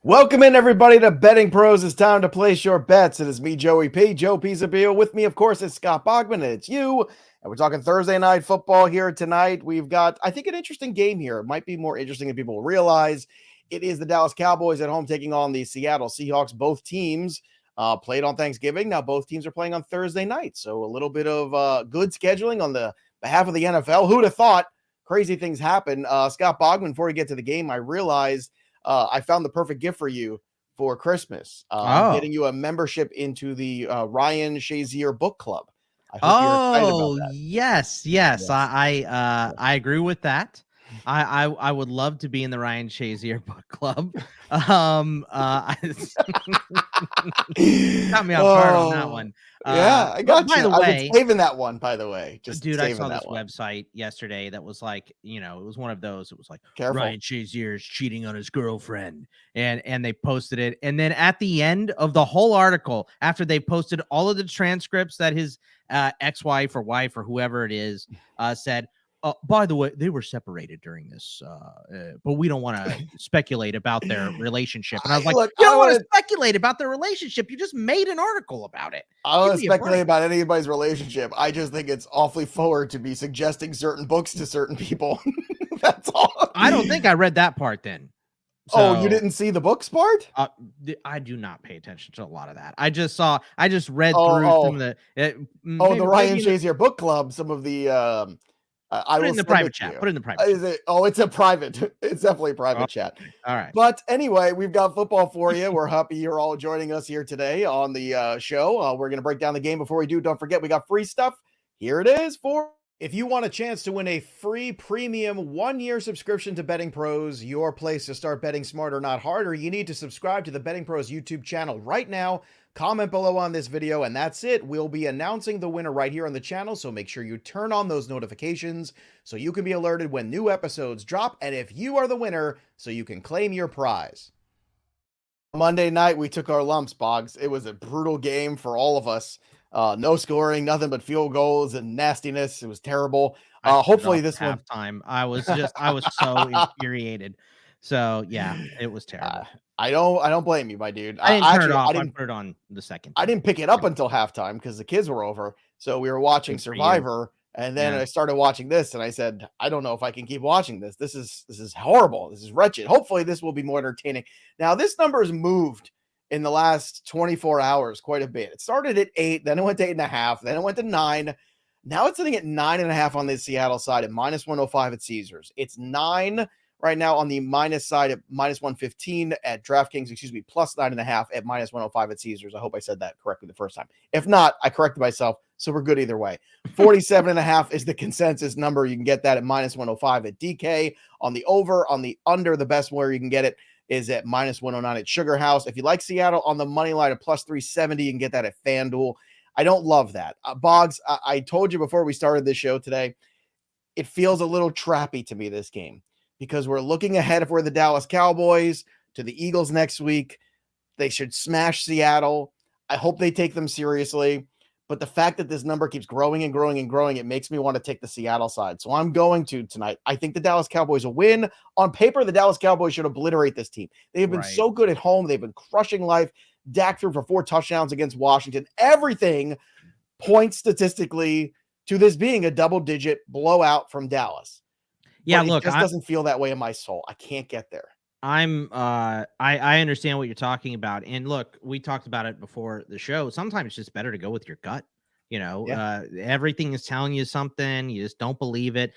Welcome in, everybody, to Betting Pros. It's time to place your bets. It is me, Joey P. Joe Pizzapio. With me, of course, is Scott Bogman, and it's you. And we're talking Thursday night football here tonight. We've got, I think, an interesting game here. It might be more interesting than people realize. It is the Dallas Cowboys at home taking on the Seattle Seahawks. Both teams played on Thanksgiving. Now both teams are playing on Thursday night. So a little bit of good scheduling on the behalf of the NFL. Who'd have thought crazy things happen? Scott Bogman, before we get to the game, I realized I found the perfect gift for you for Christmas. I'm getting you a membership into the Ryan Shazier Book Club. I hope you're excited about that. Yes. I agree with that. I would love to be in the Ryan Shazier Book Club. Got me off guard on that one. Yeah, I got you. By the way, I've been saving that one, by the way. Dude, I saw this website yesterday that was like, it was one of those. It was like, Careful. Ryan Shazier is cheating on his girlfriend. And they posted it. And then at the end of the whole article, after they posted all of the transcripts that his ex-wife or wife or whoever it is said, by the way, they were separated during this, but we don't want to speculate about their relationship. And I was like, you don't want to speculate about their relationship. You just made an article about it. I don't want to speculate about anybody's relationship. I just think it's awfully forward to be suggesting certain books to certain people. That's all. I don't think I read that part then. So, you didn't see the books part? I do not pay attention to a lot of that. I just read through some of the the Ryan Shazier Book Club, some of the Put it in the private chat. Is it? Oh, it's a private. It's definitely a private chat. All right. But anyway, we've got football for you. We're happy you're all joining us here today on the show. We're going to break down the game. Before we do, don't forget we got free stuff. Here it is for if you want a chance to win a free premium 1-year subscription to Betting Pros, your place to start betting smarter, not harder. You need to subscribe to the Betting Pros YouTube channel right now. Comment below on this video, and that's it. We'll be announcing the winner right here on the channel, so make sure you turn on those notifications so you can be alerted when new episodes drop, and if you are the winner, so you can claim your prize. Monday night, we took our lumps, Boggs. It was a brutal game for all of us. No scoring, nothing but field goals and nastiness. It was terrible. Hopefully this one... Halftime. I was so infuriated. So yeah, it was terrible. I don't blame you, my dude. I didn't turn it off. I put it on the second. I didn't pick it up until halftime because the kids were over. So we were watching Survivor, and then I started watching this, and I said, I don't know if I can keep watching this. This is horrible. This is wretched. Hopefully this will be more entertaining. Now, this number has moved in the last 24 hours quite a bit. It started at 8, then it went to 8.5, then it went to 9. Now it's sitting at 9.5 on the Seattle side at -105 at Caesars. It's 9 right now on the minus side at -115 at DraftKings, plus 9.5 at -105 at Caesars. I hope I said that correctly the first time. If not, I corrected myself, so we're good either way. 47.5 is the consensus number. You can get that at -105 at DK. On the over, on the under, the best where you can get it is at -109 at Sugar House. If you like Seattle on the money line at +370, you can get that at FanDuel. I don't love that. Boggs, I told you before we started this show today, it feels a little trappy to me, this game, because we're looking ahead for the Dallas Cowboys to the Eagles next week. They should smash Seattle. I hope they take them seriously. But the fact that this number keeps growing and growing and growing, it makes me want to take the Seattle side. So I'm going to tonight. I think the Dallas Cowboys will win. On paper, the Dallas Cowboys should obliterate this team. They've been so good at home. They've been crushing life. Dak threw for 4 touchdowns against Washington. Everything points statistically to this being a double-digit blowout from Dallas. Yeah, but look, it just doesn't feel that way in my soul. I can't get there. I understand what you're talking about. And look, we talked about it before the show. Sometimes it's just better to go with your gut. Everything is telling you something. You just don't believe it.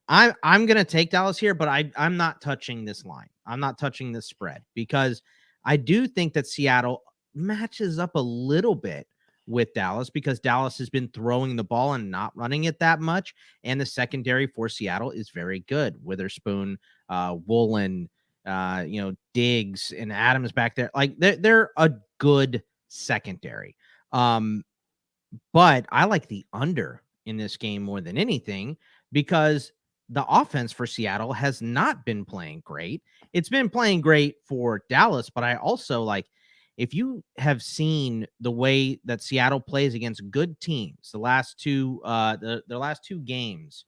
I'm going to take Dallas here, but I'm not touching this line. I'm not touching this spread because I do think that Seattle matches up a little bit with Dallas because Dallas has been throwing the ball and not running it that much. And the secondary for Seattle is very good. Witherspoon, Woolen, Diggs and Adams back there. Like they're a good secondary. But I like the under in this game more than anything because the offense for Seattle has not been playing great. It's been playing great for Dallas, but I also like, if you have seen the way that Seattle plays against good teams, the last two games,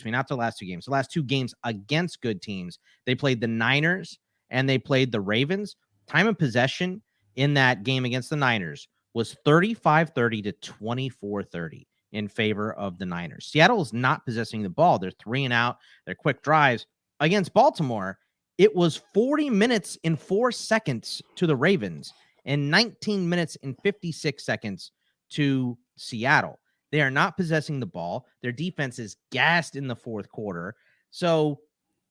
not the last 2 games, the last 2 games against good teams, they played the Niners and they played the Ravens. time of possession in that game against the Niners was 35-30 to 24-30 in favor of the Niners. Seattle is not possessing the ball. They're 3 and out. They're quick drives. Against Baltimore, it was 40 minutes and 4 seconds to the Ravens and 19 minutes and 56 seconds to Seattle. They are not possessing the ball. Their defense is gassed in the fourth quarter. So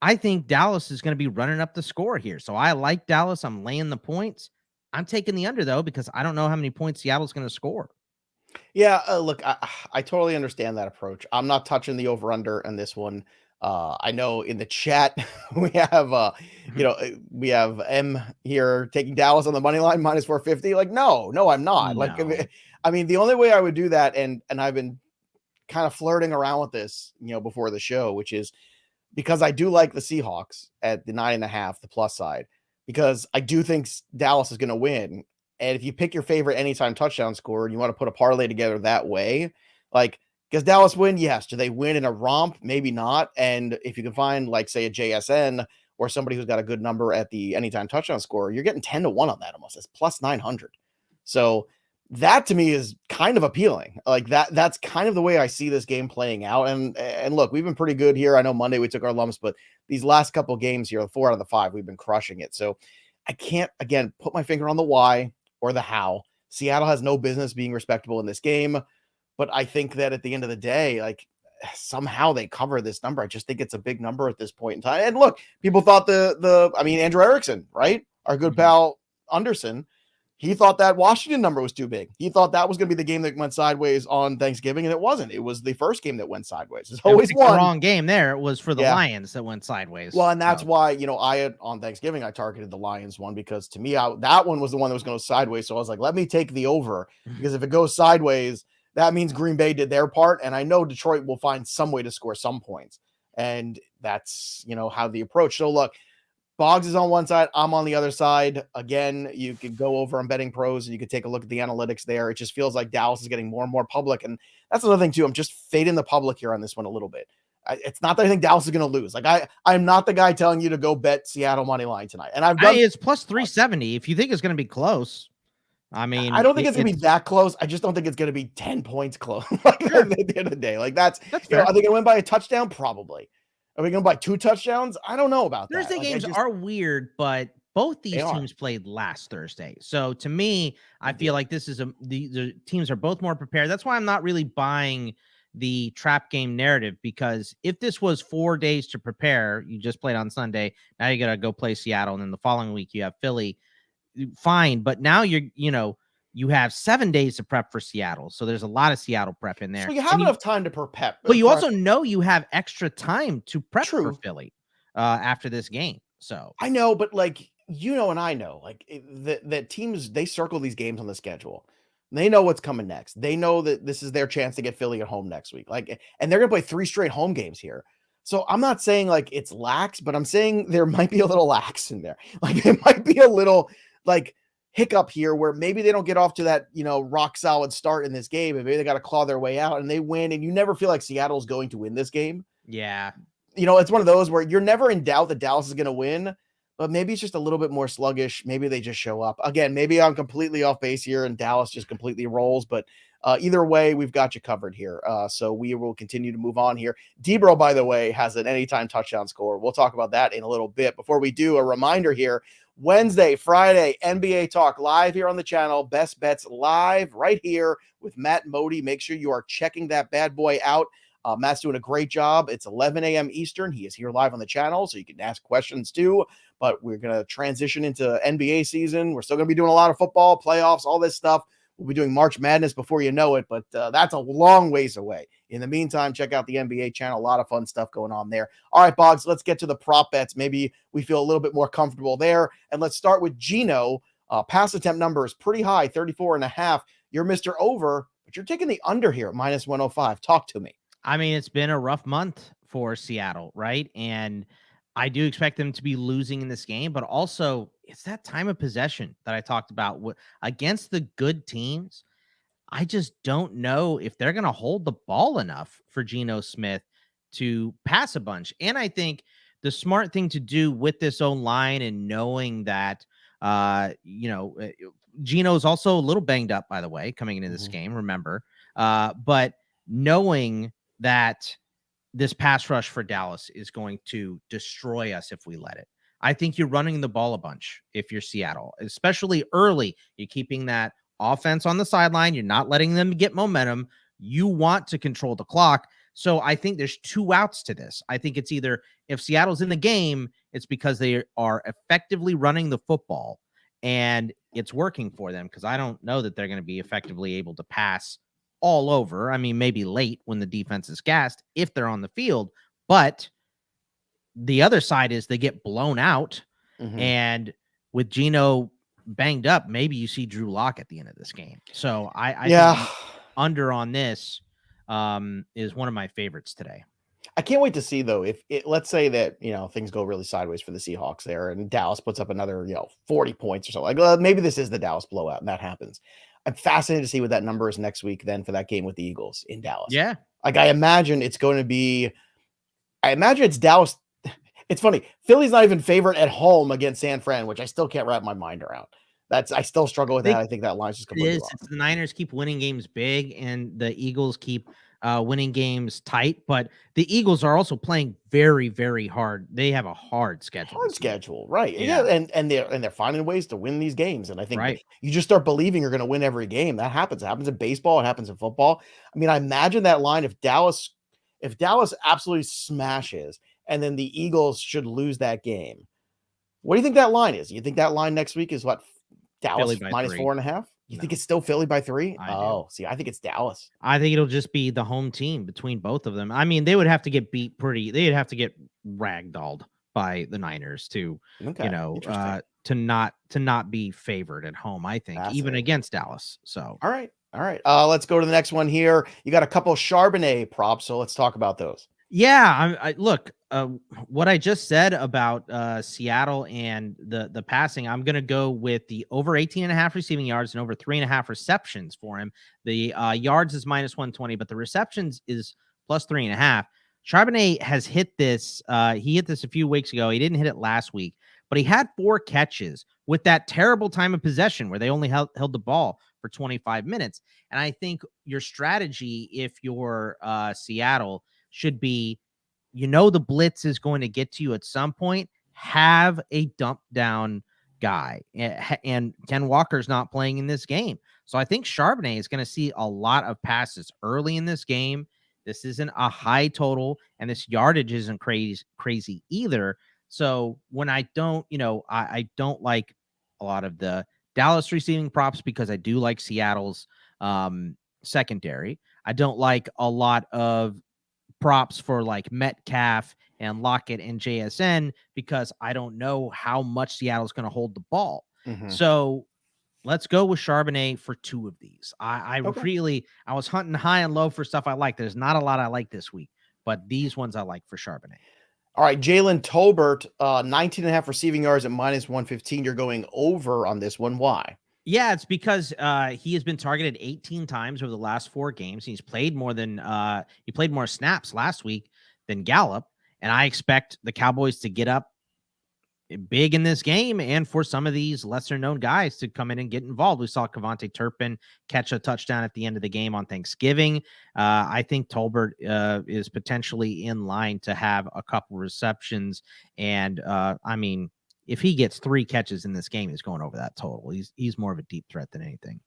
I think Dallas is going to be running up the score here. So I like Dallas. I'm laying the points. I'm taking the under, though, because I don't know how many points Seattle's going to score. Yeah, look, I totally understand that approach. I'm not touching the over-under in this one. I know in the chat we have, we have M here taking Dallas on the money line minus 450. Like, no, I'm not. No. Like, I mean, the only way I would do that, and I've been kind of flirting around with this, before the show, which is because I do like the Seahawks at the 9.5, the plus side, because I do think Dallas is going to win. And if you pick your favorite anytime touchdown scorer and you want to put a parlay together that way, like, does Dallas win? Yes. Do they win in a romp? Maybe not. And if you can find, like, say, a JSN or somebody who's got a good number at the anytime touchdown scorer, you're getting 10 to 1 on that almost. It's plus 900. So that to me is kind of appealing. Like that's kind of the way I see this game playing out. And look, we've been pretty good here. I know Monday we took our lumps, but these last couple of games here, 4 out of the 5, we've been crushing it. So I can't, again, put my finger on the why or the how. Seattle has no business being respectable in this game. But I think that at the end of the day, like somehow they cover this number. I just think it's a big number at this point in time. And look, people thought Andrew Erickson, right? Our good pal Anderson, he thought that Washington number was too big. He thought that was going to be the game that went sideways on Thanksgiving, and it wasn't. It was the first game that went sideways. It's always one. The wrong game there. It was for the Lions that went sideways. Well, and that's why, on Thanksgiving, I targeted the Lions one because to me, that one was the one that was going to go sideways. So I was like, let me take the over because if it goes sideways, that means Green Bay did their part. And I know Detroit will find some way to score some points. And that's, how the approach. So look, Boggs is on one side. I'm on the other side. Again, you could go over on Betting Pros and you could take a look at the analytics there. It just feels like Dallas is getting more and more public. And that's another thing too. I'm just fading the public here on this one a little bit. It's not that I think Dallas is going to lose. Like I'm not the guy telling you to go bet Seattle money line tonight. And it's plus 370. If you think it's going to be close, I mean, I don't think it's going to be that close. I just don't think it's going to be 10 points close. At the end of the day, like that's fair. Are they going to win by a touchdown? Probably. Are we going to buy 2 touchdowns? I don't know about that. Thursday games are weird, but both these teams played last Thursday. So to me, I feel like this is the teams are both more prepared. That's why I'm not really buying the trap game narrative, because if this was 4 days to prepare, you just played on Sunday. Now you got to go play Seattle. And then the following week you have Philly. Fine. But now you have 7 days to prep for Seattle. So there's a lot of Seattle prep in there. So you have enough time to prep. But you also know you have extra time to prep for Philly after this game. So I know, but like, and I know, like that teams, they circle these games on the schedule. They know what's coming next. They know that this is their chance to get Philly at home next week. Like, and they're going to play 3 straight home games here. So I'm not saying like it's lax, but I'm saying there might be a little lax in there. Like it might be a little like hiccup here where maybe they don't get off to that, rock solid start in this game. And maybe they got to claw their way out and they win. And you never feel like Seattle's going to win this game. Yeah. It's one of those where you're never in doubt that Dallas is going to win, but maybe it's just a little bit more sluggish. Maybe they just show up. Again, maybe I'm completely off base here and Dallas just completely rolls, but either way, we've got you covered here. So we will continue to move on here. Debro, by the way, has an anytime touchdown score. We'll talk about that in a little bit. Before we do, a reminder here, Wednesday, Friday, NBA Talk live here on the channel. Best Bets live right here with Matt Modi. Make sure you are checking that bad boy out. Matt's doing a great job. It's 11 a.m. Eastern. He is here live on the channel, so you can ask questions too. But we're going to transition into NBA season. We're still going to be doing a lot of football, playoffs, all this stuff. We'll be doing March Madness before you know it, but that's a long ways away. In the meantime, check out the NBA channel. A lot of fun stuff going on there. All right, Boggs, let's get to the prop bets. Maybe we feel a little bit more comfortable there. And let's start with Gino. Pass attempt number is pretty high, 34.5. You're Mr. Over, but you're taking the under here, minus 105. Talk to me. I mean, it's been a rough month for Seattle, right? And I do expect them to be losing in this game, but also it's that time of possession that I talked about against the good teams. I just don't know if they're going to hold the ball enough for Geno Smith to pass a bunch. And I think the smart thing to do with this own line and knowing that Gino's also a little banged up, by the way, coming into this game, remember. But knowing that this pass rush for Dallas is going to destroy us if we let it. I think you're running the ball a bunch if you're Seattle, especially early. You're keeping that offense on the sideline. You're not letting them get momentum. You want to control the clock. So I think there's two outs to this. I think it's either if Seattle's in the game, it's because they are effectively running the football and it's working for them, because I don't know that they're going to be effectively able to pass all over. I mean, maybe late when the defense is gassed if they're on the field, but the other side is they get blown out. And with Gino banged up, maybe you see Drew Lock at the end of this game. So I think under on this is one of my favorites today. I can't wait to see, though, if let's say that, things go really sideways for the Seahawks there and Dallas puts up another, 40 points or something. Like, well, maybe this is the Dallas blowout and that happens. I'm fascinated to see what that number is next week then for that game with the Eagles in Dallas. Yeah. Like, I imagine it's Dallas. It's funny. Philly's not even favored at home against San Fran, which I still can't wrap my mind around. I still struggle with that. I think that line's just completely wrong. The Niners keep winning games big and the Eagles keep winning games tight, but the Eagles are also playing very, very hard. They have a hard schedule. Right? Yeah, and they're finding ways to win these games. And I think you just start believing you're going to win every game. That happens. It happens in baseball. It happens in football. I mean, I imagine that line if Dallas absolutely smashes, and then the Eagles should lose that game. What do you think that line is? You think that line next week is what? Dallas minus 4.5? You think it's still Philly by 3? I think it's Dallas. I think it'll just be the home team between both of them. I mean, they would have to get beat they'd have to get ragdolled by the Niners to not be favored at home, I think, even against Dallas. So all right. Let's go to the next one here. You got a couple of Charbonnet props, so let's talk about those. Yeah, look, what I just said about Seattle and the passing, I'm going to go with the over 18.5 receiving yards and over 3.5 receptions for him. The yards is minus 120, but the receptions is plus 3.5. Charbonnet has hit this. He hit this a few weeks ago. He didn't hit it last week, but he had 4 catches with that terrible time of possession where they only held the ball for 25 minutes. And I think your strategy, if you're Seattle, should be, the blitz is going to get to you at some point. Have a dump down guy, and Ken Walker's not playing in this game. So I think Charbonnet is going to see a lot of passes early in this game. This isn't a high total, and this yardage isn't crazy either. So when I don't like a lot of the Dallas receiving props because I do like Seattle's secondary. I don't like a lot of props for like Metcalf and Lockett and JSN because I don't know how much Seattle's going to hold the ball. So let's go with Charbonnet for 2 of these. I was hunting high and low for stuff I like. There's not a lot I like this week, but these ones I like for Charbonnet. All right, Jalen Tolbert, 19.5 receiving yards at minus 115. You're going over on this one. Why? Yeah, it's because he has been targeted 18 times over the last 4 games. He's played more snaps last week than Gallup, and I expect the Cowboys to get up big in this game and for some of these lesser-known guys to come in and get involved. We saw Kevontae Turpin catch a touchdown at the end of the game on Thanksgiving. I think Tolbert is potentially in line to have a couple receptions, and if he gets 3 catches in this game, he's going over that total. He's more of a deep threat than anything.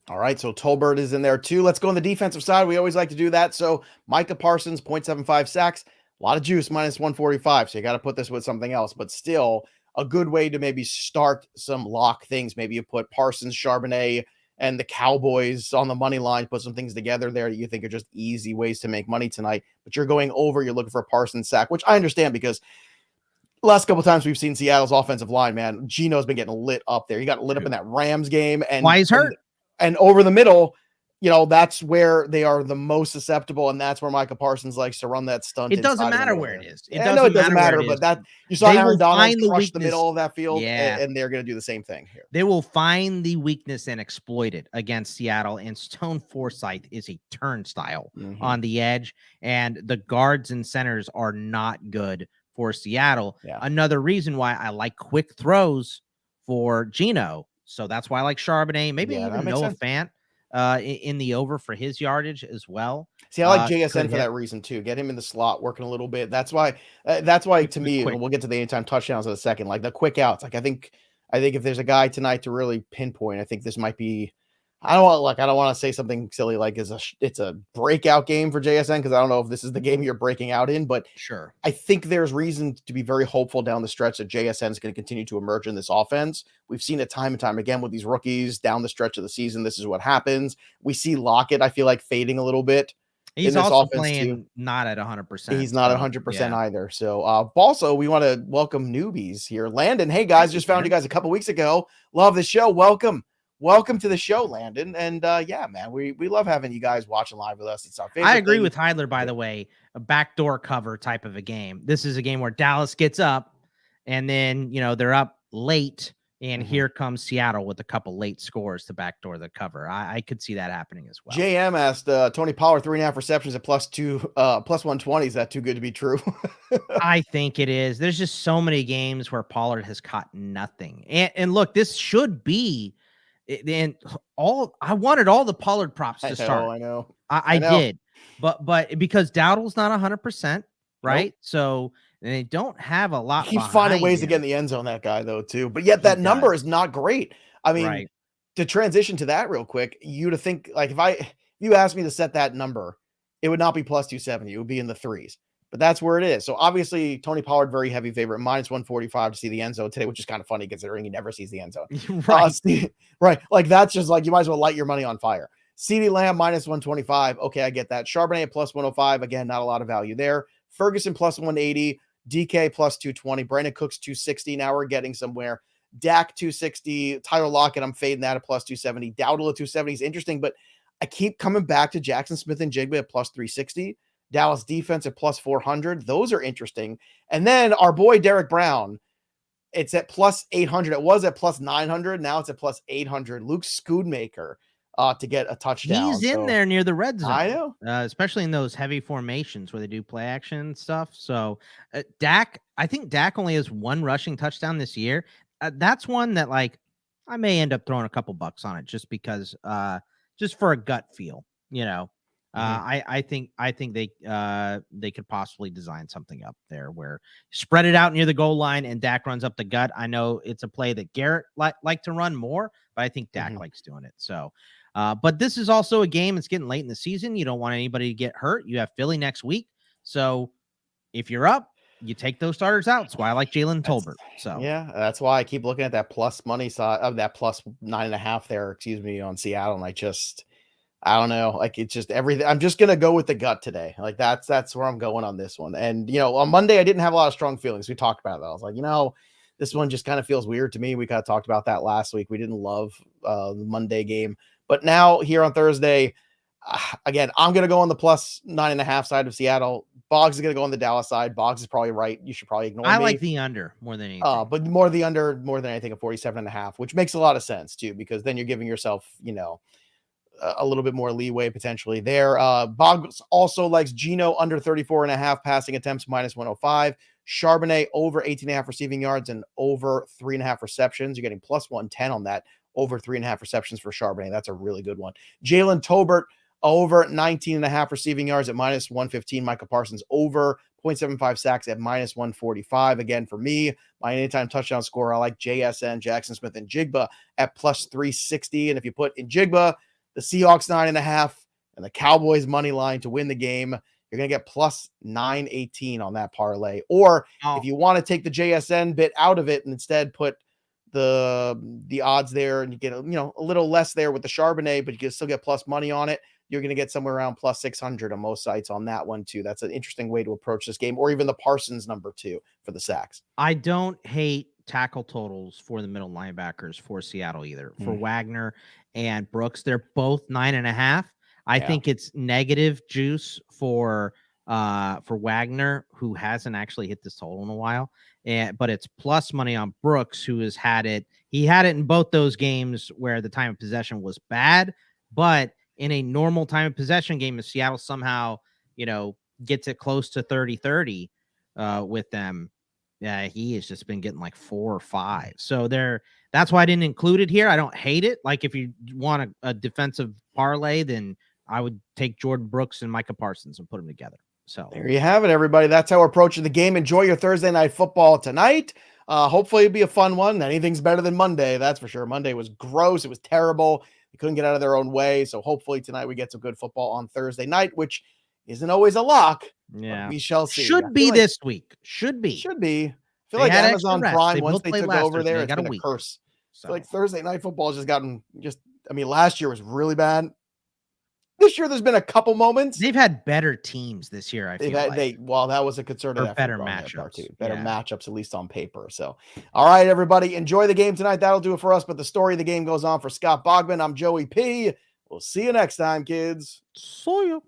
All right, so Tolbert is in there too. Let's go on the defensive side. We always like to do that. So Micah Parsons, 0.75 sacks, a lot of juice, minus 145. So you got to put this with something else, but still a good way to maybe start some lock things. Maybe you put Parsons, Charbonnet, and the Cowboys on the money line, put some things together there that you think are just easy ways to make money tonight. But you're going over, you're looking for a Parsons sack, which I understand because last couple of times we've seen Seattle's offensive line, man, Gino's been getting lit up there. He got lit up in that Rams game. And why he's hurt. And over the middle, that's where they are the most susceptible. And that's where Micah Parsons likes to run that stunt. It doesn't matter where it is. It doesn't matter, but that you saw Aaron Donald crush the middle of that field, and they're going to do the same thing here. They will find the weakness and exploit it against Seattle, and Stone Forsythe is a turnstile on the edge, and the guards and centers are not good for Seattle. Another reason why I like quick throws for Geno. So that's why I like Charbonnet, maybe Yeah, that even makes Noah sense. Fant in the over for his yardage as well. See, I like Could JSN for hit. that reason too. Get him in the slot, working a little bit. That's why to me, Quick. and we'll get to the anytime touchdowns in a second. Like the quick outs. Like I think if there's a guy tonight to really pinpoint, I think this might be. I don't want to say something silly like it's a breakout game for JSN because I don't know if this is the game you're breaking out in, but Sure. I think there's reason to be very hopeful down the stretch that JSN is going to continue to emerge in this offense. We've seen it time and time again with these rookies down the stretch of the season. This is what happens. We see Lockett, I feel like, fading a little bit in He's this also offense too. playing not at 100%. He's not So 100% yeah. either. So also we want to welcome newbies here. Landon, hey guys, just found you guys a couple weeks ago. Love the show. Welcome to the show, Landon. And yeah, man, we love having you guys watching live with us. It's our favorite. I agree with Heidler, by the way, a backdoor cover type of a game. This is a game where Dallas gets up and then, they're up late. And here comes Seattle with a couple late scores to backdoor the cover. I could see that happening as well. JM asked Tony Pollard 3.5 receptions at plus 120. Is that too good to be true? I think it is. There's just so many games where Pollard has caught nothing. And look, this should be and I wanted all the Pollard props to start. I know. I did. But because Dowdle's not 100%, right? Nope. So they don't have a lot. He keeps finding ways to get in the end zone, that guy, though, too. But yet that number is not great. I mean, to transition to that real quick, to think, like, if you asked me to set that number, it would not be plus 270. It would be in the threes. But that's where it is. So obviously, Tony Pollard, very heavy favorite, minus 145 to see the end zone today, which is kind of funny considering he never sees the end zone. Right. Like, that's just like, you might as well light your money on fire. CeeDee Lamb, minus 125. Okay, I get that. Charbonnet plus 105. Again, not a lot of value there. Ferguson plus 180. DK plus 220. Brandon Cooks 260. Now we're getting somewhere. Dak 260. Tyler Lockett, I'm fading that at plus 270. Dowdle at 270 is interesting, but I keep coming back to Jackson Smith and Jigba at plus 360. Dallas defense at plus 400. Those are interesting. And then our boy Derek Brown, it's at plus 800. It was at plus 900. Now it's at plus 800. Luke Schoonmaker to get a touchdown. He's in there near the red zone. I know. Especially in those heavy formations where they do play action stuff. So Dak, I think Dak only has one rushing touchdown this year. That's one that, like, I may end up throwing a couple bucks on it just because, just for a gut feel, I think they could possibly design something up there where spread it out near the goal line and Dak runs up the gut. I know it's a play that Garrett like to run more, but I think Dak likes doing it. So, but this is also a game that's getting late in the season. You don't want anybody to get hurt. You have Philly next week. So if you're up, you take those starters out. That's why I like Jalen Tolbert. So yeah, that's why I keep looking at that plus money side of that plus 9.5 there, on Seattle. And I don't know. Like, it's just everything. I'm just going to go with the gut today. Like, that's where I'm going on this one. And, on Monday, I didn't have a lot of strong feelings. We talked about that. I was like, this one just kind of feels weird to me. We kind of talked about that last week. We didn't love the Monday game. But now here on Thursday, again, I'm going to go on the plus 9.5 side of Seattle. Boggs is going to go on the Dallas side. Boggs is probably right. You should probably ignore me. I like the under more than anything. But more the under more than anything, a 47.5, which makes a lot of sense too, because then you're giving yourself, a little bit more leeway potentially there. Boggs also likes Geno under 34.5 passing attempts, minus 105. Charbonnet over 18.5 receiving yards and over 3.5 receptions. You're getting plus 110 on that. Over 3.5 receptions for Charbonnet. That's a really good one. Jalen Tolbert over 19.5 receiving yards at minus 115. Micah Parsons over 0.75 sacks at minus 145. Again, for me, my anytime touchdown scorer, I like JSN, Jackson Smith, and Jigba at plus 360. And if you put in Jigba the Seahawks 9.5 and the Cowboys money line to win the game, you're going to get plus 918 on that parlay. Or if you want to take the JSN bit out of it and instead put the odds there, and you get a little less there with the Charbonnet, but you can still get plus money on it, you're going to get somewhere around plus 600 on most sites on that one too. That's an interesting way to approach this game, or even the Parsons number 2 for the sacks. I don't hate tackle totals for the middle linebackers for Seattle either. For Wagner and Brooks, they're both 9.5. I think it's negative juice for Wagner, who hasn't actually hit this total in a while. But it's plus money on Brooks, who has had it. He had it in both those games where the time of possession was bad, but in a normal time of possession game, if Seattle somehow, gets it close to 30-30 with them, he has just been getting like 4 or 5. So they're That's why I didn't include it here. I don't hate it. Like if you want a defensive parlay, then I would take Jordan Brooks and Micah Parsons and put them together. So there you have it, everybody. That's how we're approaching the game. Enjoy your Thursday night football tonight. Hopefully it'll be a fun one. Anything's better than Monday, that's for sure. Monday was gross. It was terrible. They couldn't get out of their own way. So hopefully tonight we get some good football on Thursday night, which isn't always a lock. yeah, we shall see. Should be this week. Should be. I feel like Amazon Prime, once they took over there, it's been a curse. So. Like Thursday night football has just gotten last year was really bad. This year, there's been a couple moments. They've had better teams this year. I feel like that was a concerted effort. Better matchups. Better matchups, at least on paper. So, all right, everybody, enjoy the game tonight. That'll do it for us. But the story of the game goes on for Scott Bogman. I'm Joey P. We'll see you next time, kids. See ya.